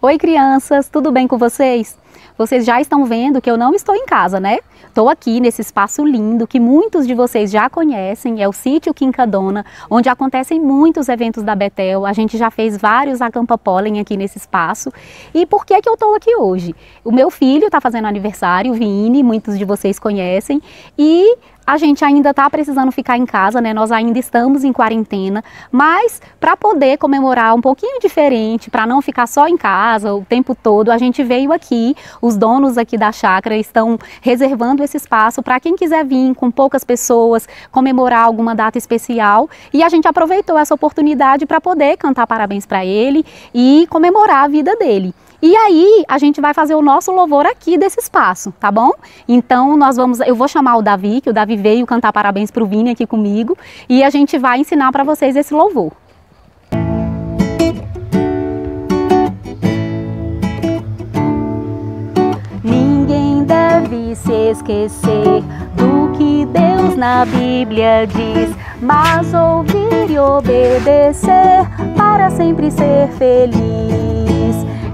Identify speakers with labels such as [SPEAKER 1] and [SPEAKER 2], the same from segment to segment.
[SPEAKER 1] Oi, crianças, tudo bem com vocês? Vocês já estão vendo que eu não estou em casa, né? Estou aqui nesse espaço lindo que muitos de vocês já conhecem, é o Sítio Quincadona, onde acontecem muitos eventos da Bethel. A gente já fez vários Acampa Pólen aqui nesse espaço. E por que eu estou aqui hoje? O meu filho está fazendo aniversário, o Vini, muitos de vocês conhecem, e a gente ainda está precisando ficar em casa, né? Nós ainda estamos em quarentena, mas para poder comemorar um pouquinho diferente, para não ficar só em casa o tempo todo, a gente veio aqui. Os donos aqui da chácara estão reservando esse espaço para quem quiser vir com poucas pessoas, comemorar alguma data especial, e a gente aproveitou essa oportunidade para poder cantar parabéns para ele e comemorar a vida dele. E aí a gente vai fazer o nosso louvor aqui desse espaço, tá bom? Então eu vou chamar o Davi, que o Davi veio cantar parabéns para o Vini aqui comigo, e a gente vai ensinar para vocês esse louvor. Ninguém deve se esquecer do que Deus na Bíblia diz, mas ouvir e obedecer para sempre ser feliz.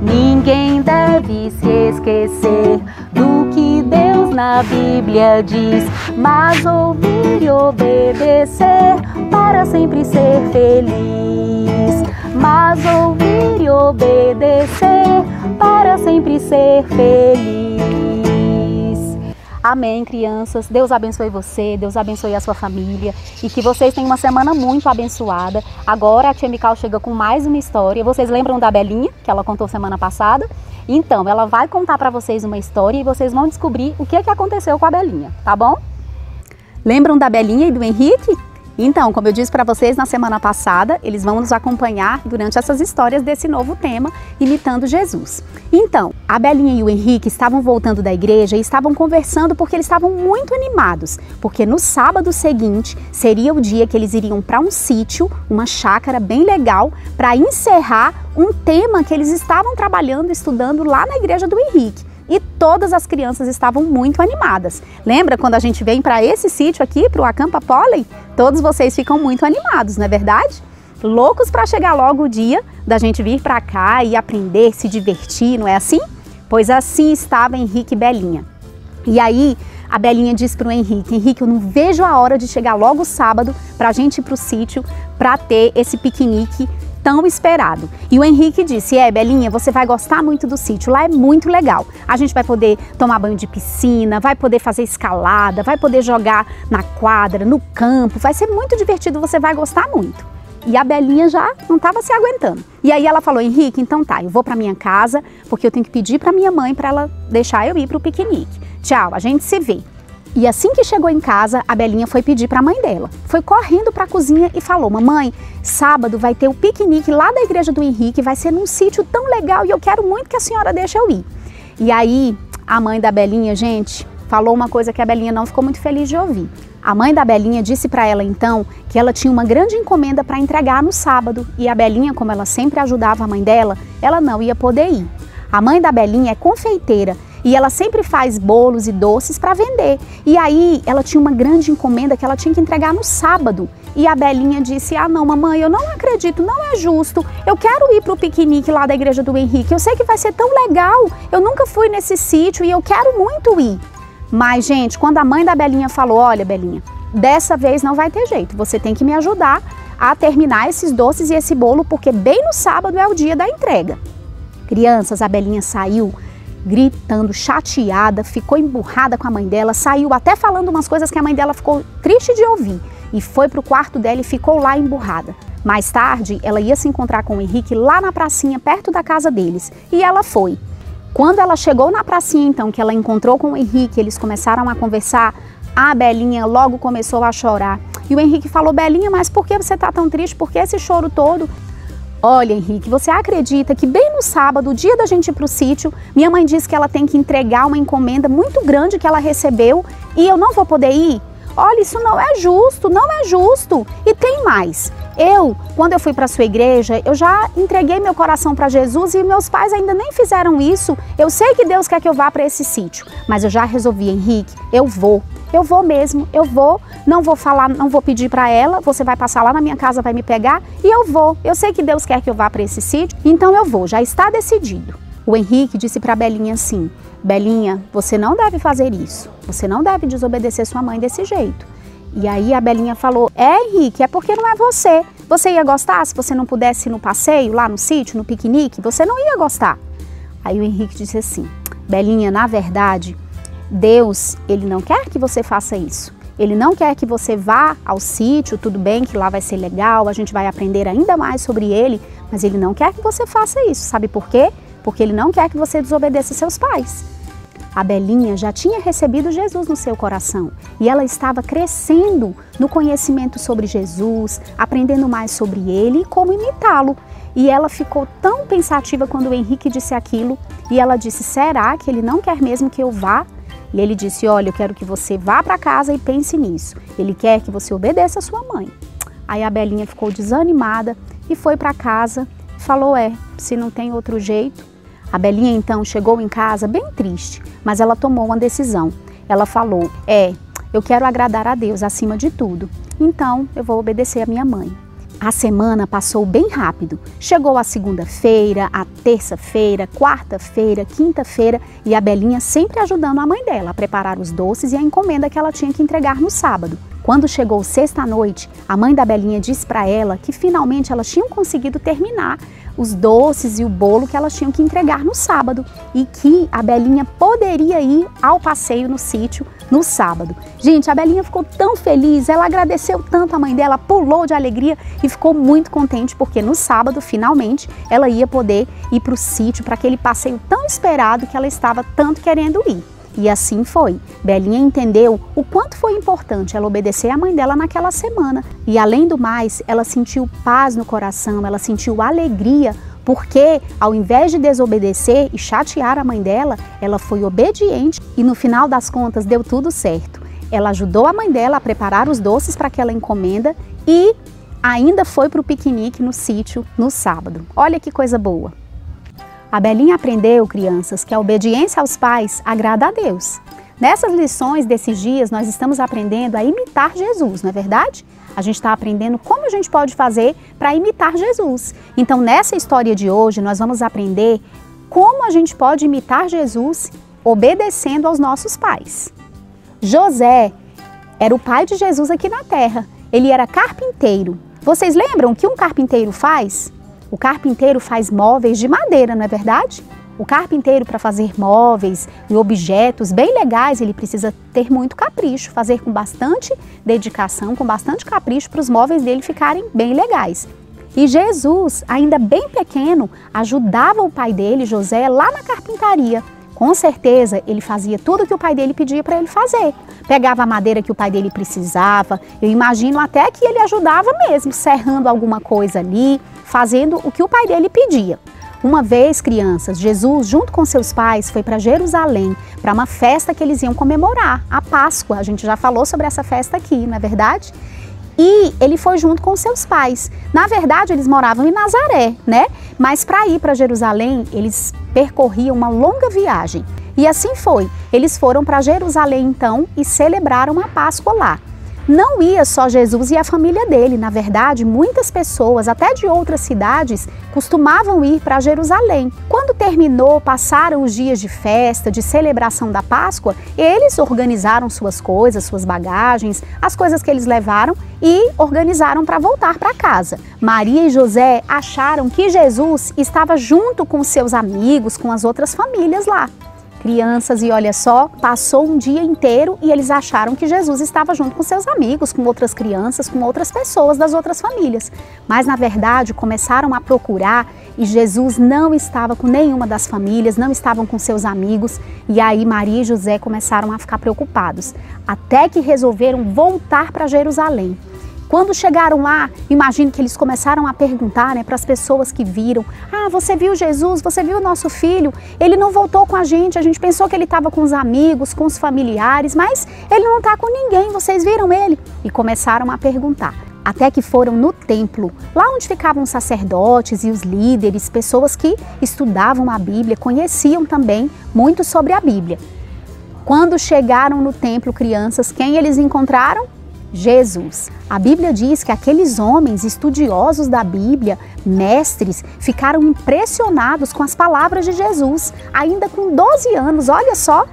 [SPEAKER 1] Ninguém deve se esquecer do que Deus na Bíblia diz, mas ouvir e obedecer para sempre ser feliz. Mas ouvir e obedecer para sempre ser feliz. Amém, crianças. Deus abençoe você, Deus abençoe a sua família e que vocês tenham uma semana muito abençoada. Agora a tia Mical chega com mais uma história. Vocês lembram da Belinha, que ela contou semana passada? Então, ela vai contar para vocês uma história e vocês vão descobrir o que aconteceu com a Belinha, tá bom? Lembram da Belinha e do Henrique? Então, como eu disse para vocês na semana passada, eles vão nos acompanhar durante essas histórias desse novo tema, imitando Jesus. Então, a Belinha e o Henrique estavam voltando da igreja e estavam conversando porque eles estavam muito animados, porque no sábado seguinte seria o dia que eles iriam para um sítio, uma chácara bem legal, para encerrar um tema que eles estavam trabalhando, estudando lá na igreja do Henrique. E todas as crianças estavam muito animadas. Lembra quando a gente vem para esse sítio aqui, para o Acampa Pólen? Todos vocês ficam muito animados, não é verdade? Loucos para chegar logo o dia da gente vir para cá e aprender, se divertir, não é assim? Pois assim estava Henrique e Belinha. E aí a Belinha disse para o Henrique: Henrique, eu não vejo a hora de chegar logo sábado para a gente ir para o sítio para ter esse piquenique tão esperado. E o Henrique disse: Belinha, você vai gostar muito do sítio, lá é muito legal. A gente vai poder tomar banho de piscina, vai poder fazer escalada, vai poder jogar na quadra, no campo, vai ser muito divertido, você vai gostar muito. E a Belinha já não estava se aguentando. E aí ela falou: Henrique, então tá, eu vou para minha casa, porque eu tenho que pedir para minha mãe para ela deixar eu ir para o piquenique. Tchau, a gente se vê. E assim que chegou em casa, a Belinha foi pedir para a mãe dela. Foi correndo para a cozinha e falou: mamãe, sábado vai ter o piquenique lá da igreja do Henrique, vai ser num sítio tão legal e eu quero muito que a senhora deixe eu ir. E aí a mãe da Belinha, gente, falou uma coisa que a Belinha não ficou muito feliz de ouvir. A mãe da Belinha disse para ela então que ela tinha uma grande encomenda para entregar no sábado e a Belinha, como ela sempre ajudava a mãe dela, ela não ia poder ir. A mãe da Belinha é confeiteira e ela sempre faz bolos e doces para vender. E aí ela tinha uma grande encomenda que ela tinha que entregar no sábado. E a Belinha disse: ah não, mamãe, eu não acredito, não é justo. Eu quero ir para o piquenique lá da igreja do Henrique. Eu sei que vai ser tão legal. Eu nunca fui nesse sítio e eu quero muito ir. Mas, gente, quando a mãe da Belinha falou: olha, Belinha, dessa vez não vai ter jeito. Você tem que me ajudar a terminar esses doces e esse bolo, porque bem no sábado é o dia da entrega. Crianças, a Belinha saiu gritando, chateada, ficou emburrada com a mãe dela, saiu até falando umas coisas que a mãe dela ficou triste de ouvir e foi para o quarto dela e ficou lá emburrada. Mais tarde, ela ia se encontrar com o Henrique lá na pracinha, perto da casa deles, e ela foi. Quando ela chegou na pracinha, então, que ela encontrou com o Henrique, eles começaram a conversar, a Belinha logo começou a chorar. E o Henrique falou: Belinha, mas por que você está tão triste? Por que esse choro todo? Olha, Henrique, você acredita que bem no sábado, o dia da gente ir para o sítio, minha mãe disse que ela tem que entregar uma encomenda muito grande que ela recebeu e eu não vou poder ir? Olha, isso não é justo, não é justo. E tem mais. Quando eu fui para a sua igreja, eu já entreguei meu coração para Jesus e meus pais ainda nem fizeram isso. Eu sei que Deus quer que eu vá para esse sítio, mas eu já resolvi, Henrique, eu vou. eu vou mesmo, eu vou, não vou falar, não vou pedir para ela, você vai passar lá na minha casa, vai me pegar e eu vou. Eu sei que Deus quer que eu vá para esse sítio, então eu vou, já está decidido. O Henrique disse para a Belinha assim: Belinha, você não deve fazer isso, você não deve desobedecer sua mãe desse jeito. E aí a Belinha falou: Henrique, é porque não é você. Você ia gostar se você não pudesse ir no passeio, lá no sítio, no piquenique? Você não ia gostar. Aí o Henrique disse assim: Belinha, na verdade, Deus, Ele não quer que você faça isso. Ele não quer que você vá ao sítio, tudo bem que lá vai ser legal, a gente vai aprender ainda mais sobre Ele, mas Ele não quer que você faça isso. Sabe por quê? Porque Ele não quer que você desobedeça seus pais. A Belinha já tinha recebido Jesus no seu coração e ela estava crescendo no conhecimento sobre Jesus, aprendendo mais sobre Ele e como imitá-lo. E ela ficou tão pensativa quando o Henrique disse aquilo e ela disse: será que Ele não quer mesmo que eu vá? E ele disse: olha, eu quero que você vá para casa e pense nisso. Ele quer que você obedeça a sua mãe. Aí a Belinha ficou desanimada e foi para casa e falou: se não tem outro jeito. A Belinha então chegou em casa bem triste, mas ela tomou uma decisão. Ela falou: eu quero agradar a Deus acima de tudo, então eu vou obedecer a minha mãe. A semana passou bem rápido. Chegou a segunda-feira, a terça-feira, quarta-feira, quinta-feira e a Belinha sempre ajudando a mãe dela a preparar os doces e a encomenda que ela tinha que entregar no sábado. Quando chegou sexta-noite, a mãe da Belinha disse para ela que finalmente elas tinham conseguido terminar os doces e o bolo que elas tinham que entregar no sábado e que a Belinha poderia ir ao passeio no sítio no sábado. Gente, a Belinha ficou tão feliz, ela agradeceu tanto a mãe dela, pulou de alegria e ficou muito contente porque no sábado, finalmente, ela ia poder ir para o sítio, para aquele passeio tão esperado que ela estava tanto querendo ir. E assim foi. Belinha entendeu o quanto foi importante ela obedecer a mãe dela naquela semana. E além do mais, ela sentiu paz no coração, ela sentiu alegria, porque ao invés de desobedecer e chatear a mãe dela, ela foi obediente e no final das contas deu tudo certo. Ela ajudou a mãe dela a preparar os doces para aquela encomenda e ainda foi para o piquenique no sítio no sábado. Olha que coisa boa! A Belinha aprendeu, crianças, que a obediência aos pais agrada a Deus. Nessas lições desses dias, nós estamos aprendendo a imitar Jesus, não é verdade? A gente está aprendendo como a gente pode fazer para imitar Jesus. Então, nessa história de hoje, nós vamos aprender como a gente pode imitar Jesus obedecendo aos nossos pais. José era o pai de Jesus aqui na terra. Ele era carpinteiro. Vocês lembram o que um carpinteiro faz? O carpinteiro faz móveis de madeira, não é verdade? O carpinteiro, para fazer móveis e objetos bem legais, ele precisa ter muito capricho, fazer com bastante dedicação, com bastante capricho para os móveis dele ficarem bem legais. E Jesus, ainda bem pequeno, ajudava o pai dele, José, lá na carpintaria. Com certeza, ele fazia tudo o que o pai dele pedia para ele fazer. Pegava a madeira que o pai dele precisava. Eu imagino até que ele ajudava mesmo, serrando alguma coisa ali, fazendo o que o pai dele pedia. Uma vez, crianças, Jesus, junto com seus pais, foi para Jerusalém, para uma festa que eles iam comemorar, a Páscoa. A gente já falou sobre essa festa aqui, não é verdade? E ele foi junto com seus pais. Na verdade, eles moravam em Nazaré, né? Mas para ir para Jerusalém, eles percorriam uma longa viagem. E assim foi. Eles foram para Jerusalém, então, e celebraram a Páscoa lá. Não ia só Jesus e a família dele. Na verdade, muitas pessoas, até de outras cidades, costumavam ir para Jerusalém. Quando terminou, passaram os dias de festa, de celebração da Páscoa, eles organizaram suas coisas, suas bagagens, as coisas que eles levaram e organizaram para voltar para casa. Maria e José acharam que Jesus estava junto com seus amigos, com as outras famílias lá. Crianças, e olha só, passou um dia inteiro e eles acharam que Jesus estava junto com seus amigos, com outras crianças, com outras pessoas das outras famílias. Mas, na verdade, começaram a procurar e Jesus não estava com nenhuma das famílias, não estavam com seus amigos. E aí Maria e José começaram a ficar preocupados, até que resolveram voltar para Jerusalém. Quando chegaram lá, imagino que eles começaram a perguntar, né, para as pessoas que viram: ah, você viu Jesus? Você viu o nosso filho? Ele não voltou com a gente pensou que ele estava com os amigos, com os familiares, mas ele não está com ninguém, vocês viram ele? E começaram a perguntar. Até que foram no templo, lá onde ficavam os sacerdotes e os líderes, pessoas que estudavam a Bíblia, conheciam também muito sobre a Bíblia. Quando chegaram no templo, crianças, quem eles encontraram? Jesus. A Bíblia diz que aqueles homens estudiosos da Bíblia, mestres, ficaram impressionados com as palavras de Jesus, ainda com 12 anos, olha só.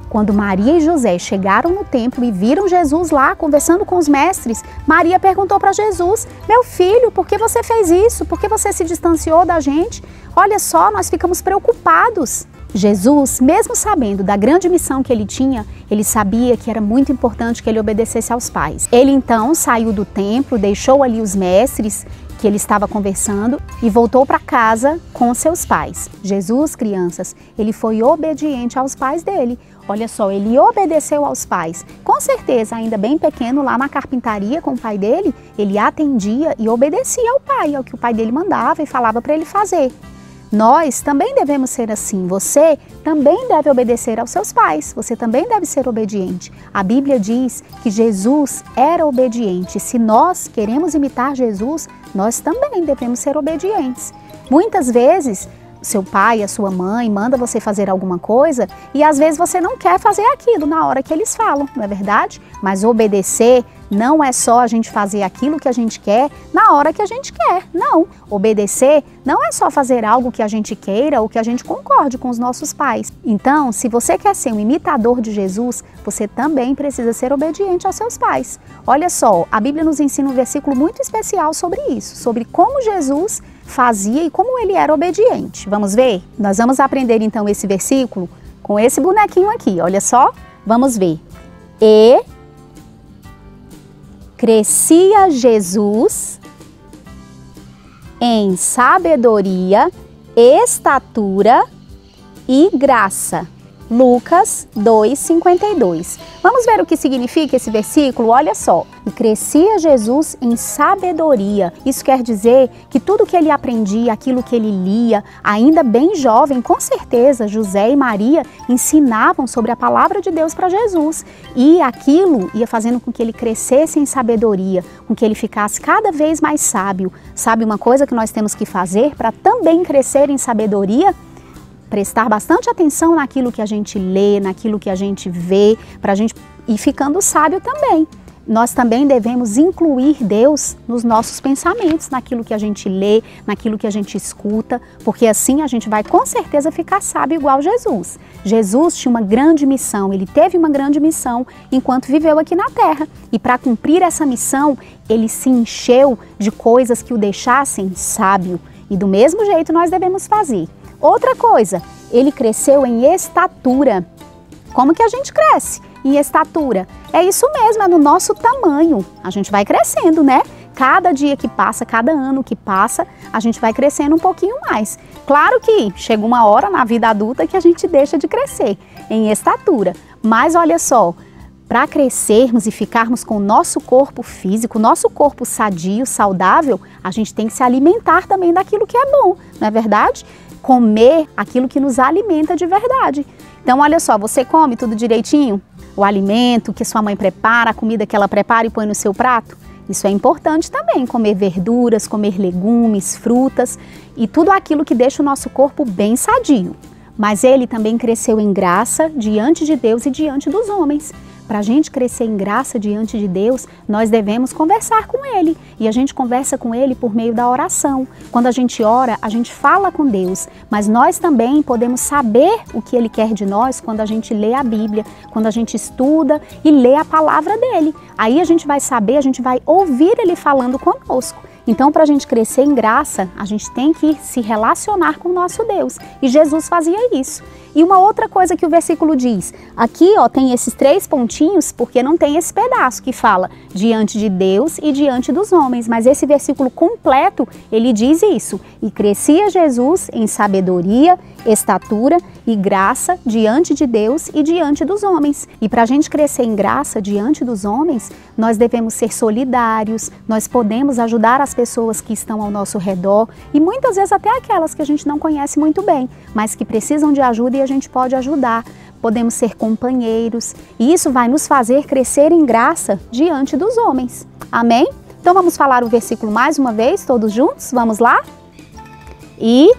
[SPEAKER 1] Quando Maria e José chegaram no templo e viram Jesus lá conversando com os mestres, Maria perguntou para Jesus: meu filho, por que você fez isso? Por que você se distanciou da gente? Olha só, nós ficamos preocupados. Jesus, mesmo sabendo da grande missão que ele tinha, ele sabia que era muito importante que ele obedecesse aos pais. Ele então saiu do templo, deixou ali os mestres que ele estava conversando e voltou para casa com seus pais. Jesus, crianças, ele foi obediente aos pais dele. Olha só, ele obedeceu aos pais. Com certeza, ainda bem pequeno, lá na carpintaria com o pai dele, ele atendia e obedecia ao pai, ao que o pai dele mandava e falava para ele fazer. Nós também devemos ser assim. Você também deve obedecer aos seus pais. Você também deve ser obediente. A Bíblia diz que Jesus era obediente. Se nós queremos imitar Jesus, nós também devemos ser obedientes. Muitas vezes, seu pai, a sua mãe manda você fazer alguma coisa e às vezes você não quer fazer aquilo na hora que eles falam, não é verdade? Mas obedecer não é só a gente fazer aquilo que a gente quer na hora que a gente quer, não. Obedecer não é só fazer algo que a gente queira ou que a gente concorde com os nossos pais. Então, se você quer ser um imitador de Jesus, você também precisa ser obediente aos seus pais. Olha só, a Bíblia nos ensina um versículo muito especial sobre isso, sobre como Jesus fazia e como ele era obediente. Vamos ver? Nós vamos aprender então esse versículo com esse bonequinho aqui, olha só. Vamos ver. E crescia Jesus em sabedoria, estatura e graça. Lucas 2:52. Vamos ver o que significa esse versículo? Olha só. E crescia Jesus em sabedoria. Isso quer dizer que tudo que ele aprendia, aquilo que ele lia, ainda bem jovem, com certeza José e Maria ensinavam sobre a palavra de Deus para Jesus. E aquilo ia fazendo com que ele crescesse em sabedoria, com que ele ficasse cada vez mais sábio. Sabe uma coisa que nós temos que fazer para também crescer em sabedoria? Prestar bastante atenção naquilo que a gente lê, naquilo que a gente vê, para a gente ir ficando sábio também. Nós também devemos incluir Deus nos nossos pensamentos, naquilo que a gente lê, naquilo que a gente escuta, porque assim a gente vai com certeza ficar sábio igual Jesus. Jesus tinha uma grande missão, ele teve uma grande missão enquanto viveu aqui na Terra. E para cumprir essa missão, ele se encheu de coisas que o deixassem sábio. E do mesmo jeito nós devemos fazer. Outra coisa, ele cresceu em estatura. Como que a gente cresce em estatura? É isso mesmo, é no nosso tamanho. A gente vai crescendo, né? Cada dia que passa, cada ano que passa, a gente vai crescendo um pouquinho mais. Claro que chega uma hora na vida adulta que a gente deixa de crescer em estatura. Mas olha só, para crescermos e ficarmos com o nosso corpo físico, nosso corpo sadio, saudável, a gente tem que se alimentar também daquilo que é bom, não é verdade? Comer aquilo que nos alimenta de verdade. Então, olha só, você come tudo direitinho? O alimento que sua mãe prepara, a comida que ela prepara e põe no seu prato? Isso é importante também, comer verduras, comer legumes, frutas e tudo aquilo que deixa o nosso corpo bem sadio. Mas ele também cresceu em graça diante de Deus e diante dos homens. Para a gente crescer em graça diante de Deus, nós devemos conversar com Ele. E a gente conversa com Ele por meio da oração. Quando a gente ora, a gente fala com Deus. Mas nós também podemos saber o que Ele quer de nós quando a gente lê a Bíblia, quando a gente estuda e lê a palavra dele. Aí a gente vai saber, a gente vai ouvir Ele falando conosco. Então, para a gente crescer em graça, a gente tem que se relacionar com o nosso Deus. E Jesus fazia isso. E uma outra coisa que o versículo diz, aqui ó, tem esses 3 pontinhos, porque não tem esse pedaço que fala diante de Deus e diante dos homens. Mas esse versículo completo, ele diz isso. E crescia Jesus em sabedoria, estatura e graça diante de Deus e diante dos homens. E para a gente crescer em graça diante dos homens, nós devemos ser solidários, nós podemos ajudar as pessoas que estão ao nosso redor e muitas vezes até aquelas que a gente não conhece muito bem, mas que precisam de ajuda e a gente pode ajudar. Podemos ser companheiros e isso vai nos fazer crescer em graça diante dos homens. Amém? Então vamos falar o versículo mais uma vez, todos juntos? Vamos lá? E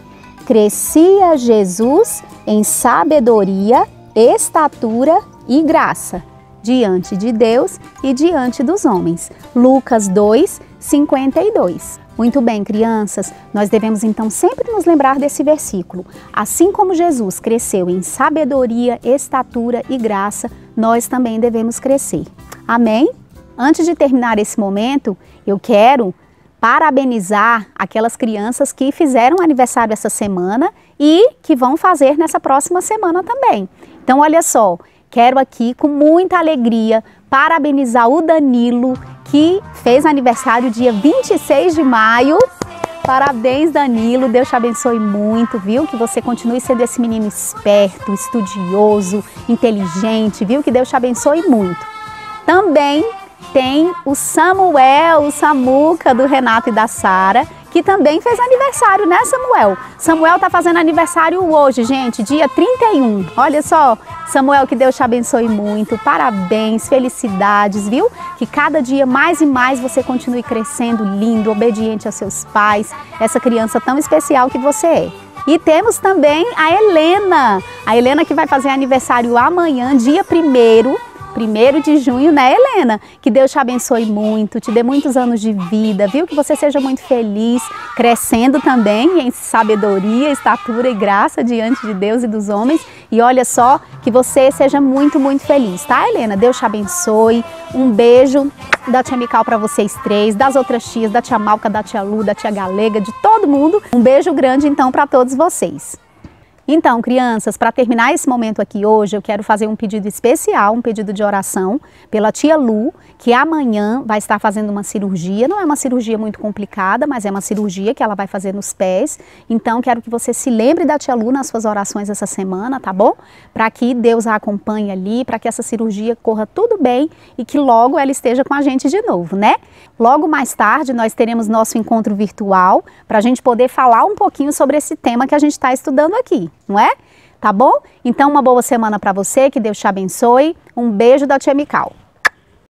[SPEAKER 1] crescia Jesus em sabedoria, estatura e graça diante de Deus e diante dos homens. Lucas 2, 52. Muito bem, crianças, nós devemos então sempre nos lembrar desse versículo. Assim como Jesus cresceu em sabedoria, estatura e graça, nós também devemos crescer. Amém? Antes de terminar esse momento, eu quero parabenizar aquelas crianças que fizeram aniversário essa semana e que vão fazer nessa próxima semana também. Então, olha só, quero aqui com muita alegria parabenizar o Danilo, que fez aniversário dia 26 de maio. Parabéns, Danilo, Deus te abençoe muito, viu? Que você continue sendo esse menino esperto, estudioso, inteligente, viu? Que Deus te abençoe muito. Também tem o Samuel, o Samuca do Renato e da Sara, que também fez aniversário, né, Samuel? Samuel tá fazendo aniversário hoje, gente, dia 31. Olha só, Samuel, que Deus te abençoe muito. Parabéns, felicidades, viu? Que cada dia mais e mais você continue crescendo lindo, obediente aos seus pais, essa criança tão especial que você é. E temos também a Helena que vai fazer aniversário amanhã, dia 1º de junho, né, Helena? Que Deus te abençoe muito, te dê muitos anos de vida, viu? Que você seja muito feliz, crescendo também em sabedoria, estatura e graça diante de Deus e dos homens. E olha só, que você seja muito, muito feliz, tá, Helena? Deus te abençoe. Um beijo da tia Mical para vocês três, das outras tias, da tia Malca, da tia Lu, da tia Galega, de todo mundo. Um beijo grande, então, para todos vocês. Então, crianças, para terminar esse momento aqui hoje, eu quero fazer um pedido especial, um pedido de oração pela tia Lu, que amanhã vai estar fazendo uma cirurgia. Não é uma cirurgia muito complicada, mas é uma cirurgia que ela vai fazer nos pés. Então, quero que você se lembre da tia Lu nas suas orações essa semana, tá bom? Para que Deus a acompanhe ali, para que essa cirurgia corra tudo bem e que logo ela esteja com a gente de novo, né? Logo mais tarde, nós teremos nosso encontro virtual para a gente poder falar um pouquinho sobre esse tema que a gente está estudando aqui. Não é? Tá bom? Então, uma boa semana para você, que Deus te abençoe. Um beijo da tia Mical.